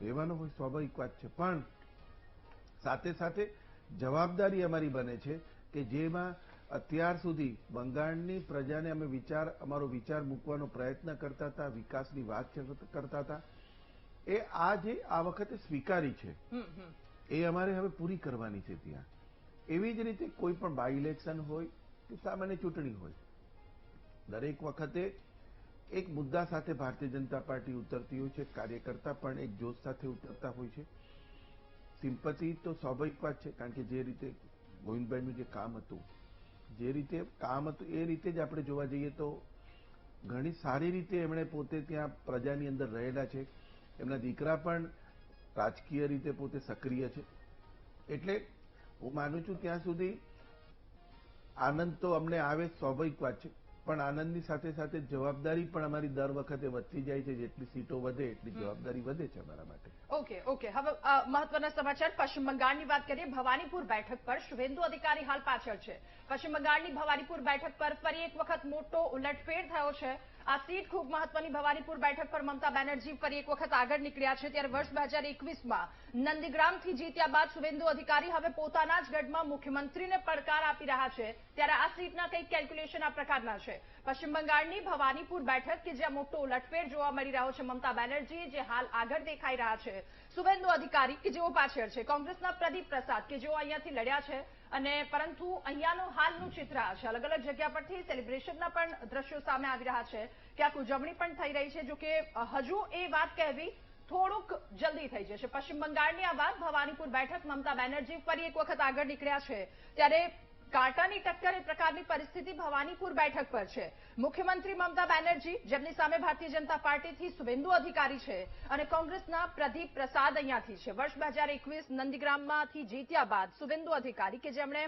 રહેવાનો હોય, સ્વાભાવિક વાત છે, પણ સાથે સાથે જવાબદારી અમારી બને છે કે જેમાં અત્યાર સુધી બંગાળની પ્રજાને અમે અમારો વિચાર મૂકવાનો પ્રયત્ન કરતા હતા, વિકાસની વાત કરતા હતા, એ આ વખતે સ્વીકારી છે, એ અમારે હવે પૂરી કરવાની છે ત્યાં. એવી જ રીતે કોઈ પણ બાય ઇલેક્શન હોય કે સામાન્ય ચૂંટણી હોય, દરેક વખતે એક મુદ્દા સાથે ભારતીય જનતા પાર્ટી ઉતરતી હોય છે, કાર્યકર્તા પણ એક જોશ સાથે ઉતરતા હોય છે. સિમ્પથી તો સ્વાભાવિક વાત છે, કારણ કે જે રીતે ગોવિંદભાઈનું જે કામ હતું, એ રીતે જ આપણે જોવા જઈએ તો ઘણી સારી રીતે એમણે પોતે ત્યાં પ્રજાની અંદર રહેલા છે. એમના દીકરા પણ રાજકીય રીતે પોતે સક્રિય છે. એટલે હું માનું છું ત્યાં સુધી આનંદ તો અમને આવે, સ્વાભાવિક વાત છે, પણ આનંદની સાથે સાથે જવાબદારી પણ અમારી દર વખતે વધતી જાય છે. જેટલી સીટો વધે એટલી જવાબદારી વધે છે અમારા માટે. ઓકે. હવે મહત્વના સમાચાર પશ્ચિમ બંગાળની વાત કરીએ. ભવાનીપુર બેઠક પર શુભેન્દુ અધિકારી હાલ પાછળ છે. પશ્ચિમ બંગાળની ભવાનીપુર બેઠક પર ફરી એક વખત મોટો ઉલટફેર થયો છે. આ સીટ ખૂબ મહત્વની ભવાનીપુર બેઠક પર મમતા બેનર્જી ફરી એક વખત આગળ નીકળ્યા છે. ત્યારે વર્ષ 2021માં નંદીગ્રામથી જીત્યા બાદ શુભેન્દુ અધિકારી હવે પોતાના જ ગઢમાં મુખ્યમંત્રીને પડકાર આપી રહ્યા છે. ત્યારે આ સીટના કંઈક કેલ્ક્યુલેશન આ પ્રકારના છે. પશ્ચિમ બંગાળની ભવાનીપુર બેઠક કે જ્યાં મોટો ઉલટફેર જોવા મળી રહ્યો છે. મમતા બેનર્જી જે હાલ આગળ દેખાઈ રહ્યા છે, શુભેન્દુ અધિકારી કે જેઓ પાછળ છે, કોંગ્રેસના પ્રદીપ પ્રસાદ કે જેઓ અહીંયાથી લડ્યા છે, અને પરંતુ અહીંયાનું હાલનું ચિત્ર આ છે. અલગ અલગ જગ્યા પરથી સેલિબ્રેશનના પણ દ્રશ્યો સામે આવી રહ્યા છે. ક્યાંક ઉજવણી પણ થઈ રહી છે. જોકે હજુ એ વાત કહેવી થોડુંક જલ્દી થઈ જશે. પશ્ચિમ બંગાળની આ વાત ભવાનીપુર બેઠક, મમતા બેનર્જી ફરી એક વખત આગળ નીકળ્યા છે. ત્યારે કાંટાની ટક્કર એ પ્રકારની પરિસ્થિતિ ભવાનીપુર બેઠક પર છે. મુખ્યમંત્રી મમતા બેનર્જી, જેમની સામે ભારતીય જનતા પાર્ટીથી શુભેન્દુ અધિકારી છે, અને કોંગ્રેસના પ્રદીપ પ્રસાદ અહીંયાથી છે. વર્ષ 2021 નંદીગ્રામમાંથી જીત્યા બાદ શુભેન્દુ અધિકારી કે જેમણે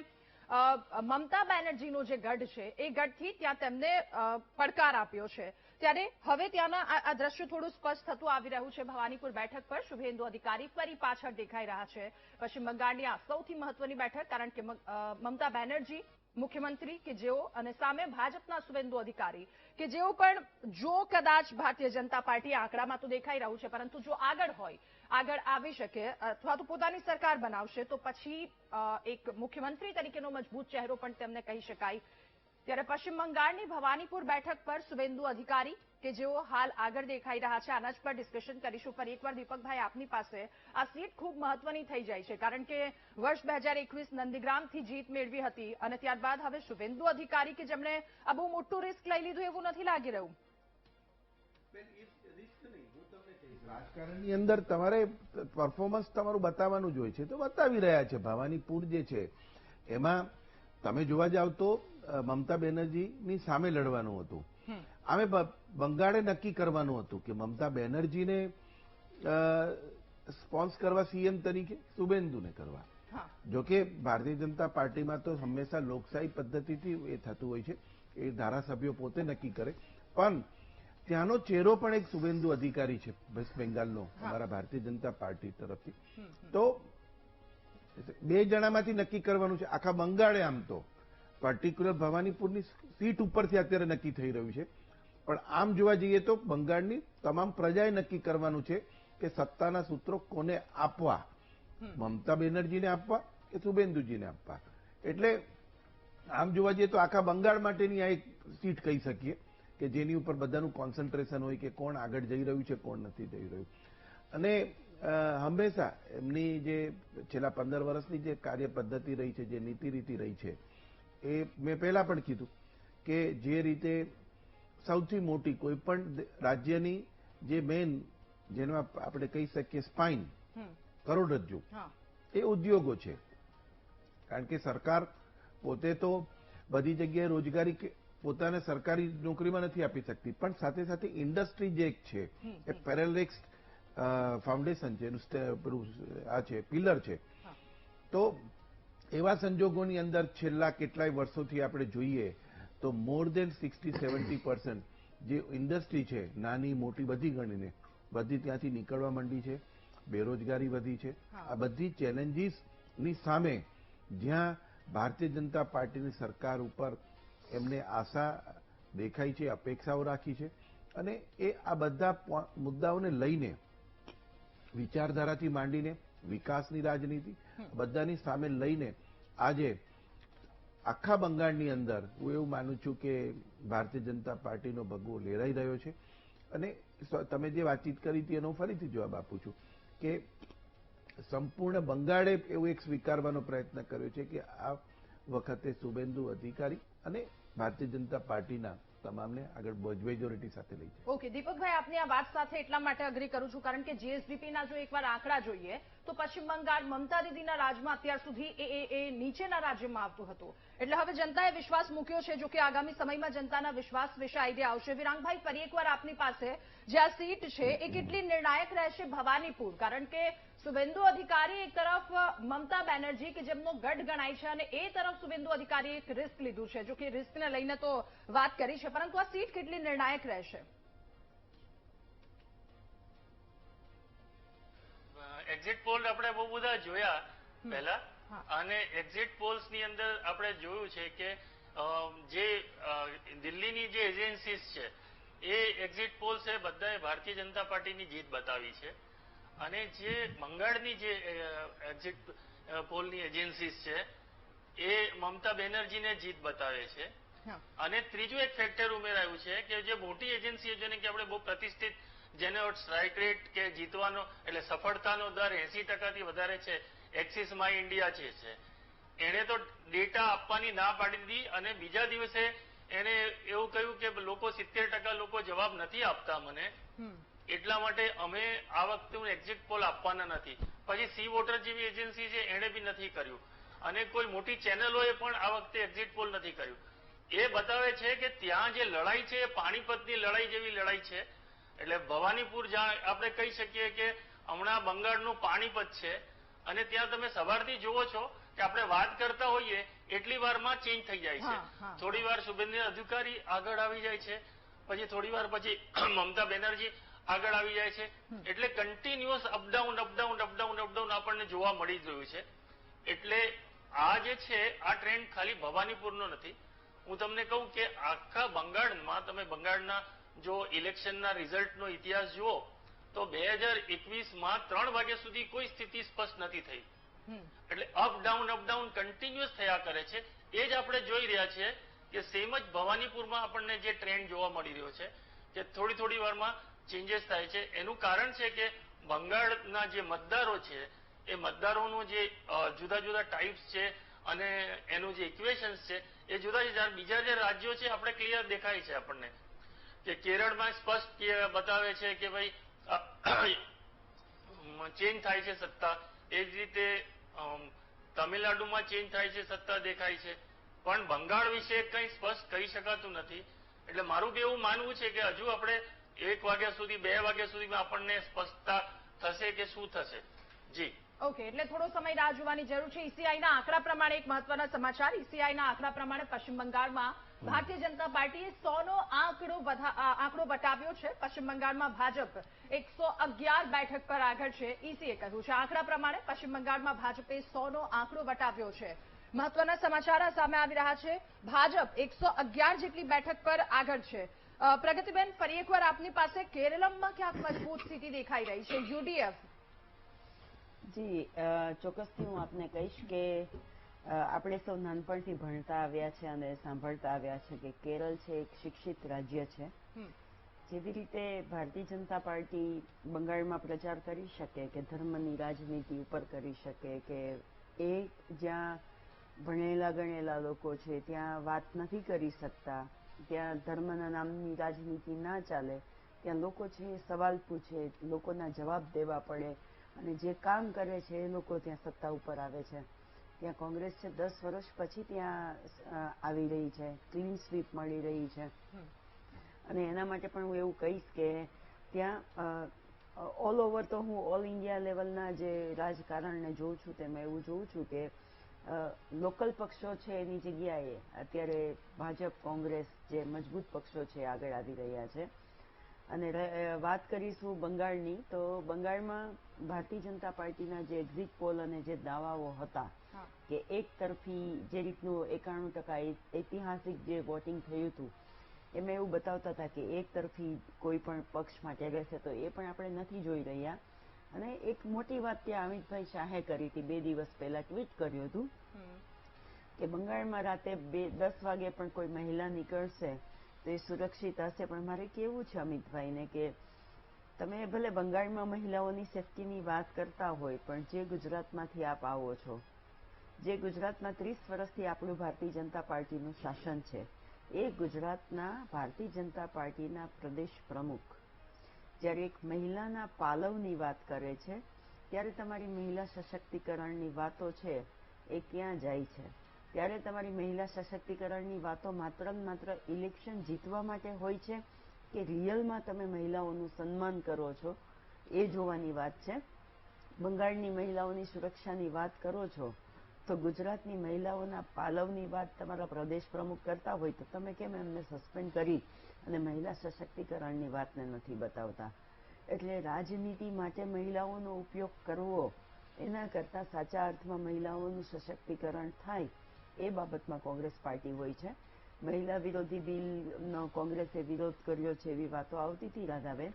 મમતા બેનર્જીનો જે ગઢ છે એ ગઢથી ત્યાં તેમને પડકાર આપ્યો છે. ત્યારે હવે ત્યાંના આ દ્રશ્ય થોડું સ્પષ્ટ થતું આવી રહ્યું છે. ભવાનીપુર બેઠક પર શુભેન્દુ અધિકારી ફરી પાછળ દેખાઈ રહ્યા છે. પશ્ચિમ બંગાળની આ સૌથી મહત્વની બેઠક, કારણ કે મમતા બેનર્જી મુખ્યમંત્રી કે જેઓ, અને સામે ભાજપના શુભેન્દુ અધિકારી કે જેઓ પણ, જો કદાચ ભારતીય જનતા પાર્ટી આંકડામાં તો દેખાઈ રહ્યું છે, પરંતુ જો આગળ આવી શકે અથવા તો પોતાની સરકાર બનાવશે તો પછી એક મુખ્યમંત્રી તરીકેનો મજબૂત ચહેરો પણ તેમને કહી શકાય. ત્યારે પશ્ચિમ બંગાળની ભવાનીપુર બેઠક પર શુભેન્દુ અધિકારી કે જેઓ હાલ આગળ દેખાઈ રહ્યા છે. આના જ પર ડિસ્કશન કરીશું. ફરી એકવાર દીપકભાઈ આપની પાસે, આ સીટ ખૂબ મહત્વની થઈ જાય છે, કારણ કે વર્ષ 2021 નંદીગ્રામથી જીત મેળવી હતી, અને ત્યારબાદ હવે શુભેન્દુ અધિકારી કે જેમણે આ બહુ મોટું રિસ્ક લઈ લીધું એવું નથી લાગી રહ્યું. રાજકારણની અંદર તમારે પરફોર્મન્સ તમારું બતાવવાનું જ હોય છે, તો બતાવી રહ્યા છે. ભવાનીપુર જે છે એમાં તમે જોવા જાવ તો મમતા બેનર્જીની સામે લડવાનું હતું. અમે બંગાળે નક્કી કરવાનું હતું કે મમતા બેનર્જીને સ્પોન્સ કરવા સીએમ તરીકે, શુભેન્દુને કરવા. જોકે ભારતીય જનતા પાર્ટીમાં તો હંમેશા લોકશાહી પદ્ધતિથી એ થતું હોય છે, એ ધારાસભ્યો પોતે નક્કી કરે, પણ ત્યાંનો ચહેરો પણ એક શુભેન્દુ અધિકારી છે વેસ્ટ બેંગાલનો, અમારા ભારતીય જનતા પાર્ટી તરફથી. તો બે જણામાંથી નક્કી કરવાનું છે આખા બંગાળે. આમ તો પર્ટિક્યુલર ભવાનીપુરની સીટ ઉપરથી અત્યારે નક્કી થઈ રહ્યું છે, પણ આમ જોવા જઈએ તો બંગાળની તમામ પ્રજાએ નક્કી કરવાનું છે કે સત્તાના સૂત્રો કોને આપવા, મમતા બેનર્જીને આપવા કે શુભેન્દુજીને આપવા. એટલે આમ જોવા જઈએ તો આખા બંગાળ માટેની આ એક સીટ કહી શકીએ કે જેની ઉપર બધાનું કોન્સન્ટ્રેશન હોય કે કોણ આગળ જઈ રહ્યું છે, કોણ નથી જઈ રહ્યું. અને હંમેશા એમની જે છેલ્લા 15 વર્ષની જે કાર્ય પદ્ધતિ રહી છે, જે નીતિ રીતિ રહી છે, એ મેં પહેલા પણ કીધું કે જે રીતે સૌથી મોટી કોઈ પણ રાજ્યની જે મેઇન, જેમાં આપણે કહી શકીએ સ્પાઇન, કરોડરજ્જુ, એ ઉદ્યોગો છે. કારણ કે સરકાર પોતે તો બધી જગ્યાએ રોજગારી પોતાને સરકારી નોકરીમાં નથી આપી શકતી, પણ સાથે સાથે ઇન્ડસ્ટ્રી જે એક છે એ પેરેલેક્સ ફાઉન્ડેશન છે, એનું આ છે પિલર છે. તો એવા સંજોગોની અંદર છેલ્લા કેટલાય વર્ષોથી આપણે જોઈએ તો મોર દેન 60-70% જે ઇન્ડસ્ટ્રી છે, નાની મોટી બધી ગણીને, બધી ત્યાંથી નીકળવા માંડી છે. બેરોજગારી વધી છે. આ બધી ચેલેન્જીસની સામે જ્યાં ભારતીય જનતા પાર્ટીની સરકાર ઉપર એમને આશા દેખાઈ છે, અપેક્ષાઓ રાખી છે, અને એ આ બધા મુદ્દાઓને લઈને વિચારધારાથી માંડીને વિકાસની રાજનીતિ બધાની સામે લઈને આજે આખા બંગાળની અંદર હું એવું માનું છું કે ભારતીય જનતા પાર્ટીનો ભગવો લહેરાઈ રહ્યો છે. અને તમે જે વાતચીત કરી હતી એનો ફરીથી જવાબ આપું છું કે સંપૂર્ણ બંગાળે એવું એક સ્વીકારવાનો પ્રયત્ન કર્યો છે કે આ વખતે શુભેન્દુ અધિકારી અને ભારતીય જનતા પાર્ટીના તમામને આગળ મેજોરિટી સાથે લઈ જાય. ઓકે દીપકભાઈ, આપની આ વાત સાથે એટલા માટે અગ્રી કરું છું કારણ કે જીએસડીપીના જો એકવાર આંકડા જોઈએ તો પશ્ચિમ બંગાળ મમતા દીદીના રાજમાં અત્યાર સુધી એ નીચેના રાજ્યમાં આવતું હતું. એટલે હવે જનતાએ વિશ્વાસ મૂક્યો છે. જો કે આગામી સમયમાં જનતાના વિશ્વાસ વિશે આઈડિયા આવશે. વિરાંગભાઈ, ફરી એકવાર આપની પાસે જે આ સીટ છે એ કેટલી નિર્ણાયક રહેશે ભવાનીપુર? કારણ કે શુભેન્દુ અધિકારી એક તરફ મમતા બેનર્જી કે જેમનો ગઢ ગણાય છે અને એ તરફ શુભેન્દુ અધિકારી એક રિસ્ક લીધું છે. જો કે રિસ્કને લઈને તો વાત કરી છે, પરંતુ આ સીટ કેટલી નિર્ણાયક રહેશે? એક્ઝિટ પોલ આપણે બહુ બધા જોયા પહેલા, અને એક્ઝિટ પોલ્સ ની અંદર આપણે જોયું છે કે જે દિલ્હીની જે એજન્સીસ છે એ એક્ઝિટ પોલ્સ એ બધાએ ભારતીય જનતા પાર્ટીની જીત બતાવી છે. અને જે બંગાળની જે એક્ઝિટ પોલની એજન્સીસ છે એ મમતા બેનર્જીને જીત બતાવે છે. અને ત્રીજું એક ફેક્ટર ઉમેરાયું છે કે જે મોટી એજન્સીઓ જેને કે આપણે બહુ પ્રતિષ્ઠિત, જેનો સ્ટ્રાઇક રેટ કે જીતવાનો એટલે સફળતાનો દર 80% થી વધારે છે, એક્સિસ માય ઇન્ડિયા છે, એણે તો ડેટા આપવાની ના પાડી દીધી અને બીજા દિવસે એને એવું કહ્યું કે લોકો 70% લોકો જવાબ નથી આપતા મને, એટલા માટે અમે આ વખતે એક્ઝિટ પોલ આપવાના નથી. પછી સી વોટર જેવી એજન્સી છે એણે બી નથી કર્યું, અને કોઈ મોટી ચેનલોએ પણ આ વખતે એક્ઝિટ પોલ નથી કર્યું. એ બતાવે છે કે ત્યાં જે લડાઈ છે એ પાણીપતની લડાઈ જેવી લડાઈ છે. એટલે ભવાનીપુર જ્યાં આપણે કહી શકીએ કે હમણાં બંગાળનું પાણીપત છે, અને ત્યાં તમે સવારથી જુઓ છો કે આપણે વાત કરતા હોઈએ એટલી વારમાં ચેન્જ થઈ જાય છે. થોડી વાર શુભેન્દુ અધિકારી આગળ આવી જાય છે, પછી થોડી વાર પછી મમતા બેનર્જી આગળ આવી જાય છે. એટલે continuous up down up down up down up down આપણને જોવા મળી રહ્યું છે. એટલે આ જે છે આ ટ્રેન્ડ ખાલી ભવાનીપુરનો નથી. હું તમને કહું કે આખા બંગાળમાં તમે બંગાળના જો ઇલેક્શનના રિઝલ્ટનો ઇતિહાસ જુઓ તો 2021માં 3 વાગ્યા સુધી કોઈ સ્થિતિ સ્પષ્ટ નથી થઈ. એટલે અપડાઉન કન્ટિન્યુઅસ થયા કરે છે. એ જ આપણે જોઈ રહ્યા છીએ કે સેમ જ ભવાનીપુરમાં આપણને જે ટ્રેન્ડ જોવા મળી રહ્યો છે કે થોડી વારમાં ચેન્જીસ થાય છે. એનું કારણ છે કે બંગાળના જે મતદારો છે એ મતદારોનું જે જુદા જુદા ટાઈપ્સ છે અને એનું જે ઇક્વેશન્સ છે એ જુદા જુદા. બીજા જે રાજ્યો છે આપણે ક્લિયર દેખાય છે આપણને કે કેરળમાં સ્પષ્ટ બતાવે છે કે ભાઈ ચેન્જ થાય છે સત્તા, એ જ રીતે તમિલનાડુમાં ચેન્જ થાય છે સત્તા દેખાય છે, પણ બંગાળ વિશે કંઈ સ્પષ્ટ કહી શકાતું નથી. એટલે મારું બી એવું માનવું છે કે હજુ આપણે 1 વાગ્યા સુધી 2 વાગ્યા સુધીમાં આપણને સ્પષ્ટતા થશે કે શું થશે. જી ઓકે, એટલે થોડો સમય રાહ જોવાની જરૂર છે. ઈસીઆઈના આંકડા પ્રમાણે એક મહત્વના સમાચાર. ઈસીઆઈના આંકડા પ્રમાણે પશ્ચિમ બંગાળમાં ભારતીય જનતા પાર્ટીએ 100નો આંકડો બતાવ્યો છે. પશ્ચિમ બંગાળમાં ભાજપ 111 બેઠક પર આગળ છે, ઈસીએ કહ્યું છે. આંકડા પ્રમાણે પશ્ચિમ બંગાળમાં ભાજપે 100નો આંકડો બતાવ્યો છે. મહત્વના સમાચાર સામે આવી રહ્યા છે. ભાજપ 111 જેટલી બેઠક પર આગળ છે. પ્રગતિબેન, ફરી એકવાર આપની પાસે કેરળમાં ક્યાંક મજબૂત સ્થિતિ દેખાઈ રહી છે. યુડીએફ જી, ચોક્કસથી હું આપને કહીશ કે આપણે સૌ નાનપણથી ભણતા આવ્યા છે અને સાંભળતા આવ્યા છે કે કેરળ છે એક શિક્ષિત રાજ્ય છે. જેવી રીતે ભારતીય જનતા પાર્ટી બંગાળમાં પ્રચાર કરી શકે કે ધર્મની રાજનીતિ ઉપર કરી શકે કે એ જ્યાં ભણેલા ગણેલા લોકો છે ત્યાં વાત નથી કરી શકતા, ત્યાં ધર્મના નામની રાજનીતિ ના ચાલે, ત્યાં લોકો છે સવાલ પૂછે, લોકોના જવાબ દેવા પડે, અને જે કામ કરે છે એ લોકો ત્યાં સત્તા ઉપર આવે છે. ત્યાં કોંગ્રેસ છે 10 વર્ષ પછી ત્યાં આવી રહી છે, ક્લીન સ્વીપ મળી રહી છે. અને એના માટે પણ હું એવું કહીશ કે ત્યાં ઓલ ઓવર તો હું ઓલ ઇન્ડિયા લેવલના જે રાજકારણને જોઉં છું તેમાં એવું જોઉં છું કે લોકલ પક્ષો છે એની જગ્યાએ અત્યારે ભાજપ, કોંગ્રેસ જે મજબૂત પક્ષો છે આગળ આવી રહ્યા છે. અને વાત કરીશું બંગાળની, તો બંગાળમાં ભારતીય જનતા પાર્ટીના જે એક્ઝિટ પોલ અને જે દાવાઓ હતા કે એક તરફી જે રીતનું 91% ઐતિહાસિક જે વોટિંગ થયું હતું એમાં એવું બતાવતા હતા કે એક તરફી કોઈ પણ પક્ષ માટે રહેશે, તો એ પણ આપણે નથી જોઈ રહ્યા. અને એક મોટી વાત ત્યાં અમિતભાઈ શાહે કરી હતી, 2 દિવસ પહેલા ટ્વીટ કર્યું હતું કે બંગાળમાં રાતે 10 વાગે પણ કોઈ મહિલા નીકળશે તો એ સુરક્ષિત હશે. પણ મારે કેવું છે અમિતભાઈને કે તમે ભલે બંગાળમાં મહિલાઓની સેફટીની વાત કરતા હોય, પણ જે ગુજરાતમાંથી આપ આવો છો, જે ગુજરાતમાં 30 વર્ષથી આપણું ભારતીય જનતા પાર્ટીનું શાસન છે, એ ગુજરાતના ભારતીય જનતા પાર્ટીના પ્રદેશ પ્રમુખ જ્યારે એક મહિલાના પાલવની વાત કરે છે ત્યારે તમારી મહિલા સશક્તિકરણની વાતો છે એ ક્યાં જાય છે? ત્યારે તમારી મહિલા સશક્તિકરણની વાતો માત્ર ને માત્ર ઇલેક્શન જીતવા માટે હોય છે કે રિયલમાં તમે મહિલાઓનું સન્માન કરો છો એ જોવાની વાત છે. બંગાળની મહિલાઓની સુરક્ષાની વાત કરો છો તો ગુજરાતની મહિલાઓના પાલવની વાત તમારા પ્રદેશ પ્રમુખ કરતા હોય તો તમે કેમ એમને સસ્પેન્ડ કરી અને મહિલા સશક્તિકરણની વાતને નથી બતાવતા? એટલે રાજનીતિ માટે મહિલાઓનો ઉપયોગ કરવો એના કરતાં સાચા અર્થમાં મહિલાઓનું સશક્તિકરણ થાય એ બાબતમાં કોંગ્રેસ પાર્ટી હોય છે. મહિલા વિરોધી બિલનો કોંગ્રેસે વિરોધ કર્યો છે એવી વાતો આવતી હતી રાધાબેન,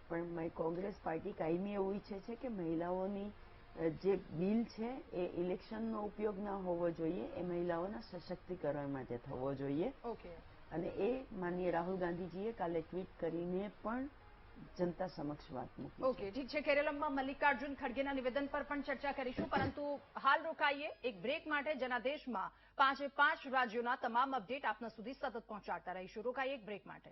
પણ કોંગ્રેસ પાર્ટી કાયમી એવું ઈચ્છે છે કે મહિલાઓની જે બિલ છે એ ઇલેક્શનનો ઉપયોગ ના હોવો જોઈએ, એ મહિલાઓના સશક્તિકરણ માટે થવો જોઈએ. અને એ માનનીય રાહુલ ગાંધીજીએ કાલે ટ્વીટ કરીને પણ જનતા સમક્ષ વાત મૂકી. ઓકે, ઠીક છે. કેરળમાં મલ્લિકાર્જુન ખડગેના નિવેદન પર પણ ચર્ચા કરીશું, પરંતુ હાલ રોકાઈએ એક બ્રેક માટે. જનાદેશમાં 5 રાજ્યોના તમામ અપડેટ આપના સુધી સતત પહોંચાડતા રહીશું. રોકાઈએ એક બ્રેક માટે.